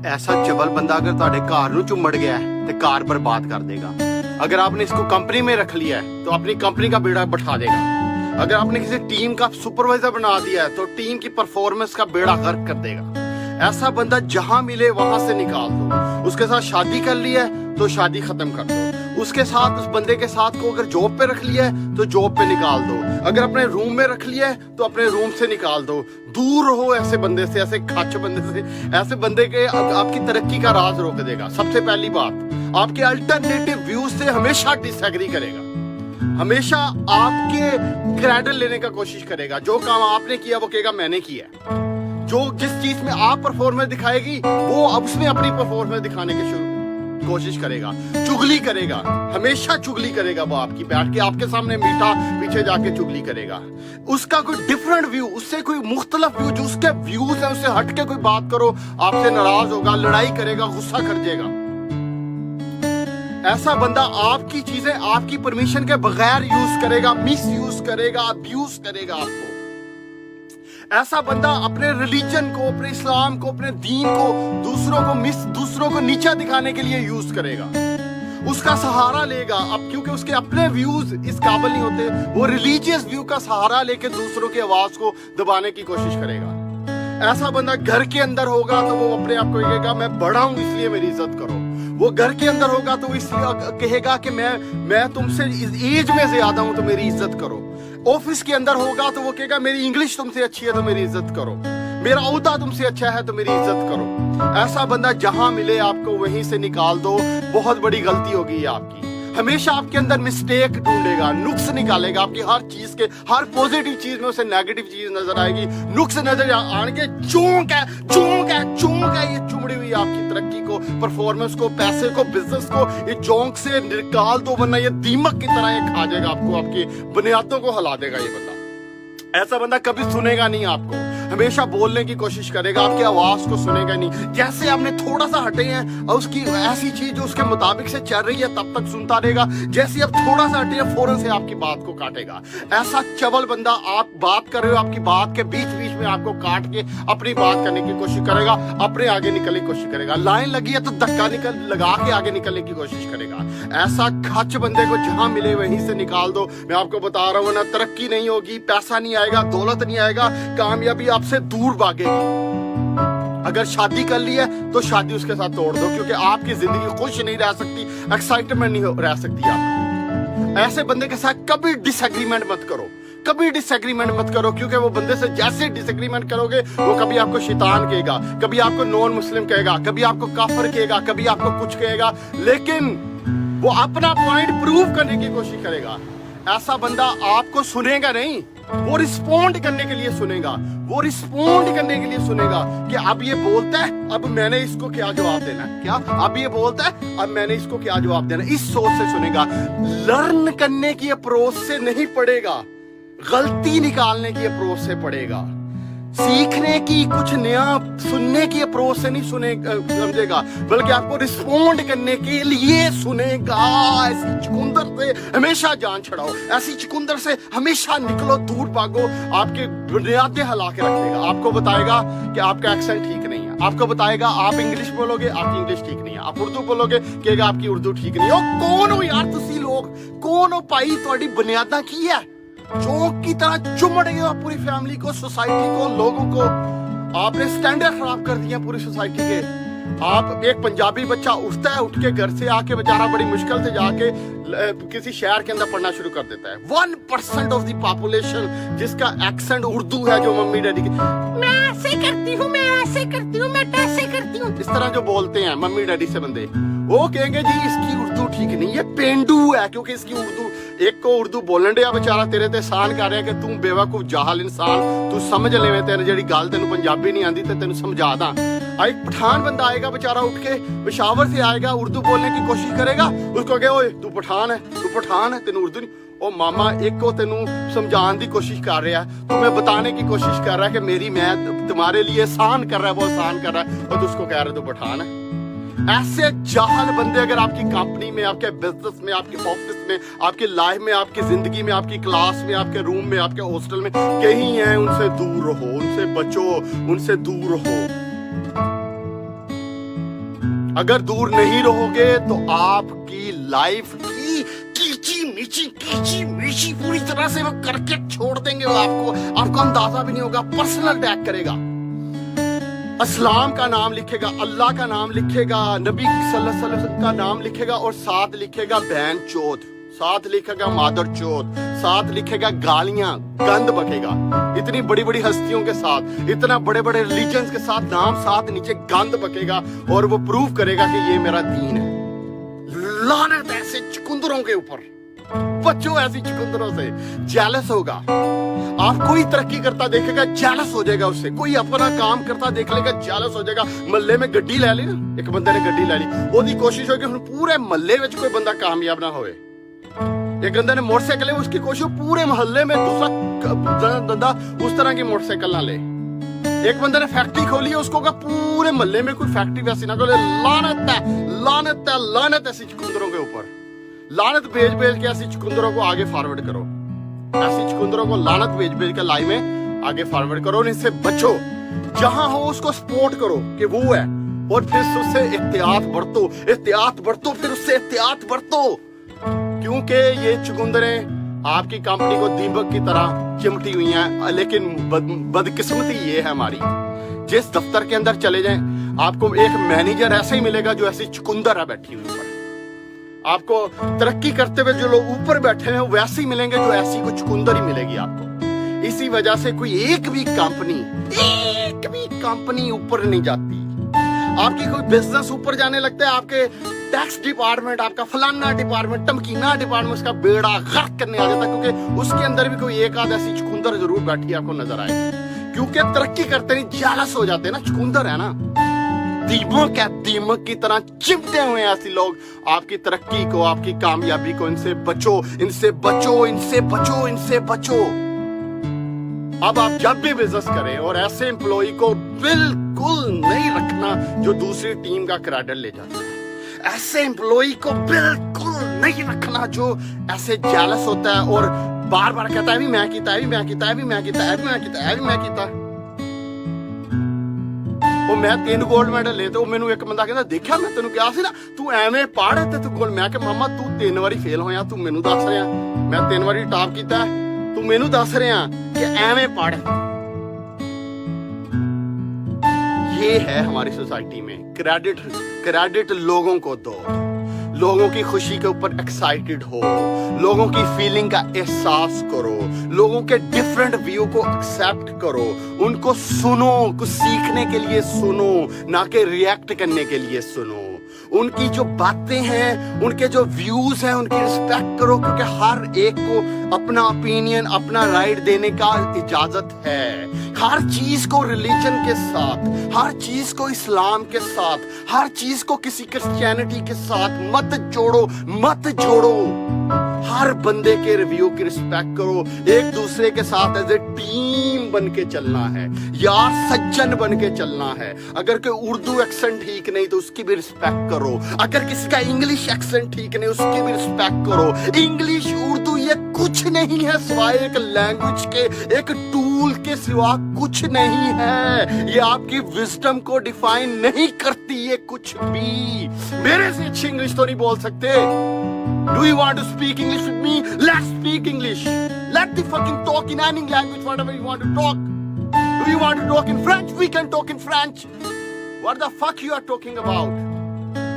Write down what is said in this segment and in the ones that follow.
ऐसा चबल बंदा अगर ਤੁਹਾਡੇ ਘਰ ਨੂੰ ਚੁੰਮੜ ਗਿਆ है तो कार बर्बाद कर देगा। अगर आपने इसको कंपनी में रख लिया है तो अपनी कंपनी का बेड़ा बैठा देगा। अगर आपने किसी टीम का सुपरवाइजर बना दिया है तो टीम की परफॉर्मेंस का बेड़ा गर्क कर देगा। ऐसा बंदा जहां मिले वहां से निकाल दो। उसके साथ शादी कर ली है तो शादी खत्म कर दो। उसके साथ उस बंदे के साथ को अगर जॉब पे रख लिया है तो जॉब पे निकाल दो। अगर अपने रूम में रख लिया है तो अपने रूम से निकाल दो। दूर रहो ऐसे बंदे से, ऐसे खच बंदे से। ऐसे बंदे के आपकी तरक्की का राज रोक देगा। सबसे पहली बात, आपके अल्टरनेटिव व्यूज से हमेशा डिसएग्री करेगा, हमेशा आपके क्रेडिट लेने का कोशिश करेगा। जो काम आपने किया वो कहेगा मैंने किया। जो जिस चीज में आप परफॉर्मेंस दिखाएगी वो अब उसमें अपनी परफॉर्मेंस दिखाने की कोशिश करेगा। चुगली करेगा, हमेशा चुगली करेगा। वो आपकी बैठ के आपके सामने मीठा पीछे जाके चुगली करेगा। उसका कोई डिफरेंट व्यू, उससे कोई मुख्तलिफ व्यू, जो उसके व्यूज है उससे हट के कोई बात करो आपसे नाराज होगा, लड़ाई करेगा, गुस्सा कर देगा। ऐसा बंदा आपकी चीजें आपकी परमिशन के बगैर यूज करेगा, मिस यूज करेगा, अब्यूज करेगा आपको। ऐसा बंदा अपने रिलीजन को, अपने इस्लाम को, अपने दीन को दूसरों को नीचा दिखाने के लिए यूज करेगा। उसका सहारा लेगा अब, क्योंकि उसके अपने व्यूज इस काबिल नहीं होते। वो रिलीजियस व्यू का सहारा लेके दूसरों की आवाज को दबाने की कोशिश करेगा। ऐसा बंदा घर के अंदर होगा तो वो अपने आप को कहेगा मैं बड़ा हूं इसलिए मेरी इज्जत करो। वो घर के अंदर होगा तो इसलिए कहेगा कि मैं तुमसे एज में ज्यादा हूं तो मेरी इज्जत करो। ऑफिस के अंदर होगा तो वो कहेगा मेरी इंग्लिश तुमसे अच्छी है तो मेरी इज्जत करो। मेरा औहदा तुमसे अच्छा है तो मेरी इज्जत करो। ऐसा बंदा जहां मिले आपको वहीं से निकाल दो। बहुत बड़ी गलती होगी आपकी। हमेशा आपके अंदर मिस्टेक ढूंढेगा, नुक्स निकालेगा। आपकी हर चीज के, हर पॉजिटिव चीज में उसे नेगेटिव चीज नजर आएगी, नुक्स नजर आएंगे। चौंक है ये चुमड़ी हुई आपकी तरक्की को, परफॉर्मेंस को, पैसे को, बिजनेस को। ये चौंक से निकाल दो वरना ये दीमक की तरह ये खा जाएगा आपको, आपकी बुनियादों को हिला देगा ये बंदा। ऐसा बंदा कभी सुनेगा नहीं आपको, हमेशा बोलने की कोशिश करेगा, आपकी आवाज को सुनेगा नहीं। जैसे आपने थोड़ा सा हटे हैं और उसकी ऐसी चीज जो उसके मुताबिक से चल रही है तब तक सुनता रहेगा। जैसे आप थोड़ा सा हटे हैं फौरन से आपकी बात को काटेगा। ऐसा चबल बंदा, आप बात कर रहे हो, आपकी बात के बीच बीच में आपको काट के अपनी बात करने की कोशिश करेगा, अपने आगे निकलने की कोशिश करेगा। लाइन लगी है तो धक्का लगा के आगे निकलने की कोशिश करेगा। ऐसा खच बंदे को जहां मिले वहीं से निकाल दो। मैं आपको बता रहा हूं ना, तरक्की नहीं होगी, पैसा नहीं आएगा, दौलत नहीं आएगा, कामयाबी आपसे दूर भागेगी। अगर शादी कर ली है तो शादी उसके साथ तोड़ दो, क्योंकि आपकी जिंदगी खुश नहीं रह सकती, एक्साइटमेंट नहीं रह सकती आप। ऐसे बंदे के साथ कभी डिसएग्रीमेंट मत करो, कभी डिसएग्रीमेंट मत करो, क्योंकि वो बंदे से जैसे डिसएग्रीमेंट करोगे वो कभी आपको शैतान कहेगा, कभी आपको नॉन मुस्लिम कहेगा, कभी आपको काफिर कहेगा, कभी आपको कुछ कहेगा, लेकिन वो अपना पॉइंट प्रूव करने की कोशिश करेगा। ऐसा बंदा आपको सुनेगा नहीं, वो रिस्पोंड करने के लिए सुनेगा, वो रिस्पोंड करने के लिए सुनेगा कि अब ये बोलता है, अब मैंने इसको क्या जवाब देना है, क्या अब ये बोलता है, अब मैंने इसको क्या जवाब देना है, इस सोच से सुनेगा। लर्न करने की अप्रोच से नहीं पड़ेगा, गलती निकालने की अप्रोच से पड़ेगा। सीखने की, कुछ नया सुनने की अप्रोच से नहीं समझेगा, बल्कि आपको रिस्पोंड करने के लिए सुनेगा। ऐसी चुकंदर से हमेशा जान छड़ाओ, ऐसी चुकंदर से हमेशा निकलो, दूर भागो। आपके बुनियादें हिला के रख देगा। आपको बताएगा कि आपका एक्सेंट ठीक नहीं है, आपको बताएगा आप इंग्लिश बोलोगे, आपकी इंग्लिश ठीक नहीं है, आप उर्दू बोलोगे, कहेगा आपकी उर्दू ठीक नहीं है। कौन हो यार तुसी लोग, कौन हो भाई, तुम्हारी बुनियादा की है? चौक की तरह चुमड़ गए हो पूरी फैमिली को, सोसाइटी को, लोगों को। आपने स्टैंडर्ड खराब कर दिया पूरी सोसाइटी के। आप, एक पंजाबी बच्चा उठता है, उठ के घर से आके बेचारा बड़ी मुश्किल से जाके किसी शहर के अंदर पढ़ना शुरू कर देता है। 1% ऑफ द पॉपुलेशन जिसका एक्सेंट उर्दू है, जो मम्मी डैडी की मैं ऐसे करती हूँ, मैं ऐसे करती हूँ, मैं ऐसे करती हूँ, इस तरह जो बोलते हैं मम्मी डैडी से बंदे, वो कहेंगे जी इसकी उर्दू ठीक नहीं है, पेंडू है, क्योंकि इसकी उर्दू, एक को उर्दू बोलन दिया बेचारा तेरे ते एहसान कर रहा है कि तू बेवकूफ जाहल इंसान, तू समझ ले तेरे जेडी गल तेन पंजाबी नहीं आती तो तेन समझा दा। एक पठान बंदा आएगा बेचारा, उठ के पेशावर से आएगा, उर्दू बोलने की कोशिश करेगा, उसको कहे ओए तू पठान है, तेन उर्दू नहीं। ओ मामा, एक को तेनू समझाने की कोशिश कर रहा है, तुम्हें बताने की कोशिश कर रहा है कि मेरी मैं तुम्हारे लिए एहसान कर रहा है, वो एहसान कर रहा है, और तू उसको कह रहा है तू पठान है। ऐसे जाहल बंदे अगर आपकी कंपनी में, आपके बिजनेस में, आपके ऑफिस में, आपकी लाइफ में, आपकी जिंदगी में, आपकी क्लास में, आपके रूम में, आपके हॉस्टल में कहीं हैं, उनसे दूर रहो, उनसे बचो, उनसे दूर रहो। अगर दूर नहीं रहोगे तो आपकी लाइफ की कीची मीची पूरी तरह से वो करके छोड़ देंगे। वो आपको अंदाजा भी नहीं होगा। पर्सनल अटैक करेगा, इस्लाम का नाम लिखेगा, अल्लाह का नाम लिखेगा, नबी सल्लल्लाहु अलैहि वसल्लम का नाम लिखेगा और साथ लिखेगा बहन चोद, साथ लिखेगा मादर चोद, साथ लिखेगा गालियां, गंद बकेगा। इतनी बड़ी बड़ी हस्तियों के साथ, इतना बड़े बड़े रिलीजन्स के साथ नाम साथ नीचे गंद बकेगा और वो प्रूव करेगा कि ये मेरा दीन है। लानत ऐसे चुकंदरों के ऊपर, बच्चों ऐसी चुकंदरों से। जेलस होगा, आप कोई तरक्की करता देखेगा जेलस हो जाएगा उससे, कोई अपना काम करता देख लेगा जेलस हो जाएगा। महल्ले में गड्डी ले ली ना, एक बंदे ने गड्डी ले ली, ओदी कोशिश होगी हुण पूरे महल्ले में कोई बंदा कामयाब ना होए। एक बंदे ने मोटरसाइकिल ले, उसकी कोशिश पूरे मोहल्ले में दूसरा बंदा उस तरह की मोटरसाइकिल ना ले। एक बंदे ने फैक्ट्री खोली है, उसको कहा पूरे मोहल्ले में कोई फैक्ट्री वैसी ना खोले। लानत है, लानत है, लानत ऐसी चुकंदरों के ऊपर। लानत भेज भेज के ऐसी चुकंदरों को आगे फॉरवर्ड करो, ऐसी चुकंदरों को लानत भेज भेज के लाइव में आगे फॉरवर्ड करो, इनसे बचो। जहां हो उसको सपोर्ट करो कि वो है, और फिर उससे एहतियात बरतो, फिर उससे एहतियात बरतो, क्योंकि ये चुकंदरें आपकी कंपनी को दीमक की तरह चिमटी हुई हैं। लेकिन बदकिस्मती ये है हमारी, जिस दफ्तर के अंदर चले जाएं आपको एक मैनेजर ऐसा ही मिलेगा जो ऐसी चुकंदर है बैठी हुई ऊपर। आपको तरक्की करते हुए जो लोग ऊपर बैठे हैं वैसे ही मिलेंगे, जो ऐसी कोई चुकंदर ही मिलेगी आपको। इसी वजह से कोई एक भी कंपनी ऊपर नहीं जाती। आपकी कोई बिजनेस ऊपर जाने लगता है, आपके टैक्स डिपार्टमेंट, आपका फलाना डिपार्टमेंट, टमकीना डिपार्टमेंट उसका बेड़ा गर्क करने आ जाता है, क्योंकि उसके अंदर भी कोई एक आध ऐसी चुकंदर जरूर बैठी आपको नजर आए। क्योंकि तरक्की करते नहीं जेलस हो जाते हैं ना, चुकंदर है ना, दीमक की तरह चिमटे हुए हैं ऐसे लोग आपकी तरक्की को, आपकी कामयाबी को। इनसे बचो, इनसे बचो, इनसे बचो, इनसे बचो। अब आप जब भी बिजनेस करें और ऐसे एम्प्लॉय को बिल्कुल नहीं रखना जो दूसरी टीम का क्रेडिट ले जाता है। ऐसे एम्प्लॉय को बिल्कुल नहीं रखना जो ऐसे जेलस होता है और बार बार कहता है भी मैं कीता, भी मैं कीता, भी मैं कीता, भी मैं कीता, भी मैं कीता। ਉਹ ਮੈਂ 3 골ਡ ਮੈਡਲ ਲਏ ਤੇ ਉਹ ਮੈਨੂੰ ਇੱਕ ਬੰਦਾ ਕਹਿੰਦਾ ਦੇਖਿਆ ਮੈਂ ਤੈਨੂੰ ਕਿਹਾ ਸੀ ਨਾ ਤੂੰ ਐਵੇਂ ਪੜ੍ਹ ਤੇ ਤੂੰ ਗੋਲ। ਮੈਂ ਕਿਹਾ ਮਾਮਾ ਤੂੰ 3 ਵਾਰੀ ਫੇਲ ਹੋਇਆ, ਤੂੰ ਮੈਨੂੰ ਦੱਸ ਰਿਹਾ ਮੈਂ 3 ਵਾਰੀ ਟਾਪ ਕੀਤਾ, ਤੂੰ ਮੈਨੂੰ ਦੱਸ ਰਿਹਾ ਕਿ ਐਵੇਂ पढ़। ये है हमारी सोसाइटी में क्रेडिट लोगों को दो, लोगों की खुशी के ऊपर एक्साइटेड हो, लोगों की फीलिंग का एहसास करो, लोगों के डिफरेंट व्यू को एक्सेप्ट करो, उनको सुनो, कुछ सीखने के लिए सुनो, ना कि रिएक्ट करने के लिए सुनो। उनकी जो बातें हैं, उनके जो व्यूज हैं, उनकी रिस्पेक्ट करो, क्योंकि हर एक को अपना ओपिनियन, अपना राइट देने का इजाजत है। हर चीज को रिलीजन के साथ, हर चीज को इस्लाम के साथ, हर चीज को किसी क्रिश्चियनिटी के साथ मत जोड़ो। हर बंदे के रिव्यू की रिस्पेक्ट करो, एक दूसरे के साथ एज ए टीम बन के चलना है, यार सज्जन बन के चलना है। अगर कोई उर्दू एक्सेंट ठीक नहीं तो उसकी भी रिस्पेक्ट करो, अगर किसी का इंग्लिश एक्सेंट ठीक नहीं उसकी भी रिस्पेक्ट करो। इंग्लिश उर्दू ये कुछ नहीं है सिवाय एक लैंग्वेज के, एक टूल के सिवा कुछ नहीं है। ये आपकी विजडम को डिफाइन नहीं करती ये कुछ भी। मेरे से अच्छी इंग्लिश तो नहीं बोल सकते। Do you want to speak English with me? Let's speak English. Let the fucking talk in any language, whatever you want to talk. Do you want to talk in French? We can talk in French. What the fuck you are talking about?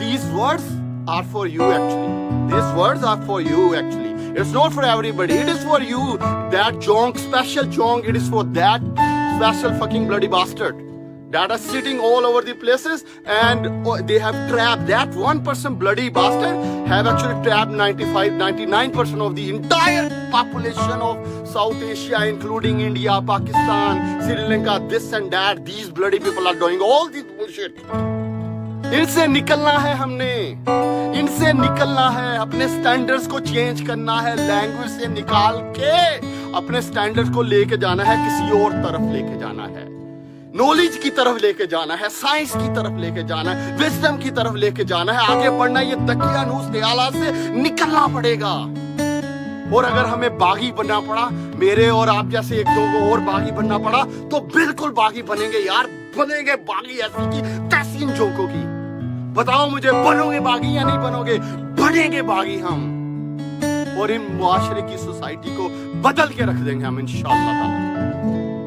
These words are for you actually. These words are for you actually. It's not for everybody. It is for you. That Jong, special Jong, it is for that special fucking bloody bastard that are sitting all over the places and they have trapped that 1% bloody bastard have actually trapped 99% of the entire population of South Asia, including India, Pakistan, Sri Lanka, this and that. These bloody people are doing all this bullshit. इनसे निकलना है हमने, इनसे निकलना है, अपने standards को change करना है, लैंग्वेज से निकाल के अपने स्टैंडर्ड्स को लेके जाना है, किसी और तरफ लेके जाना है, नॉलेज की तरफ लेके जाना है, साइंस की तरफ लेके जाना है, विजडम की तरफ लेके जाना है, आगे बढ़ना। ये दकियानूस ख्यालात से निकलना पड़ेगा। और अगर हमें बागी बनना पड़ा, मेरे और आप जैसे एक दो को और बागी बनना पड़ा, तो बिल्कुल बागी बनेंगे यार, बनेंगे बागी ऐसी की तैसी इन जोकों की। بتاؤ مجھے بنوگے باغی یا نہیں بنوگے؟ بنیں گے باغی ہم، اور ان معاشرے کی سوسائٹی کو بدل کے رکھ دیں گے ہم انشاءاللہ تعالی۔